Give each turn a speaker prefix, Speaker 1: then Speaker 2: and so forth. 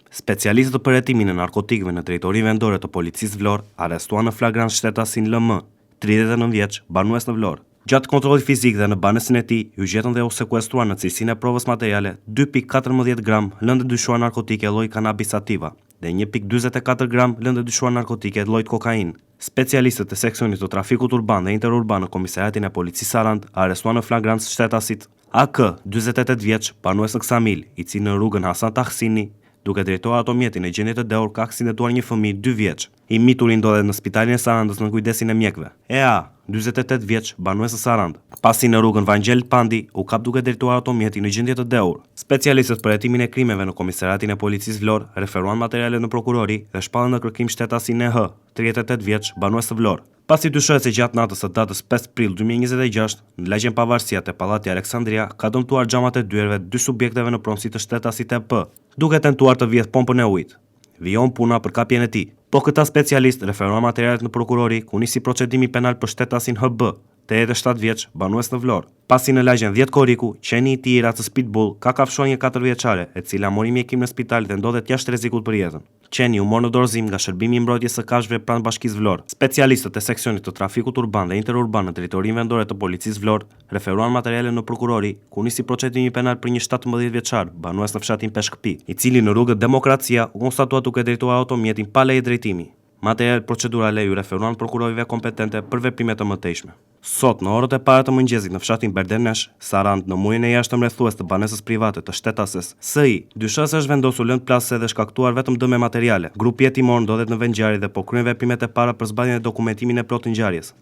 Speaker 1: Specialistët për hetimin e narkotikëve në drejtori vendore të policisë Vlorë arrestuan në flagrant shtetasin LM, 39 vjeç, banues në Vlorë. Gjatë kontrollit fizik dhe në banesin e tij, u gjetën dhe u sekuestruan në cilësinë e provës materiale 2.14 gram lëndë dyshuar narkotike lloj cannabis sativa dhe 1.44 gram lëndë dyshuar narkotike lloj kokainë. Specialistët e seksionit të trafikut urban dhe interurban në Komisariatin e Policisë Sarand arrestuan në flagrant shtetasit AK, 48 vjeç, banues në Ksamil, i cili në rrugën Hasan Tahsini, duke drejtuar automjetin e gjendje të Deur, ka aksidentuar një fëmijë 2 vjeç. I mituri ndodhet në spitalin e Sarandës në kujdesin e mjekëve. EA, 48 vjeç, banues në Sarandë, pasi në rrugën Vangjel Pandi u kap duke drejtuar automjetin në gjendje të Deur. Specialistët për hetimin e krimeve në Komisariatin e Policisë Vlorë referuan materialet në prokurori dhe shpallën në kërkim shtetasin EH, 38 vjeç, banues të Vlorë. Pasi dyshohet se gjatë natës së datës 5 prill 2026, në lagjen Pavarësia te Pallati Aleksandria ka dëmtuar xhamat e dyerve 2 subjekteve në pronësi të shtetasit EP, duke tentuar të vjedh pompën e ujit. Vijon puna për kapjen e tij. Po këta specialist referuan materialet në prokurori ku nisi procedimi penal për shtetasin HB, 87 vjeç, banues në Vlorë. Pasi në lagjen 10 Koriku, qeni i tij i racës Pitbull ka kafshuar një 4 vjeçare, e cila mori mjekim në spital dhe ndodhet jashtë rrezikut për jetën. Qeni u mor në dorëzim nga shërbimi i mbrojtjes së kafshëve pranë bashkisë Vlorë. Specialistët e seksionit të trafikut urban dhe interurban në drejtorinë vendore të policisë Vlorë referuan materiale në prokurori ku nisi procedimi penal për një 17 vjeçar, banues në fshatin Peshkëpi, i cili në rrugën Demokracia u konstatua duke drejtuar automjetin pa leje drejtimi. Materialet procedurale ju referuan prokurorive kompetente për veprime të mëtejshme. Sot, në orët e para të mëngjesit në fshatin Berdenesh, Sarand, në muajin e jashtëm rrethues të banesës private të shtetases SI, dyshës është vendosur lëndë plase dhe shkaktuar vetëm dëme materiale. Grupi hetimor ndodhet në vend ngjarje dhe po kryen veprimet e para për zbardhjen e dokumentimin e plotë të ngjarjes.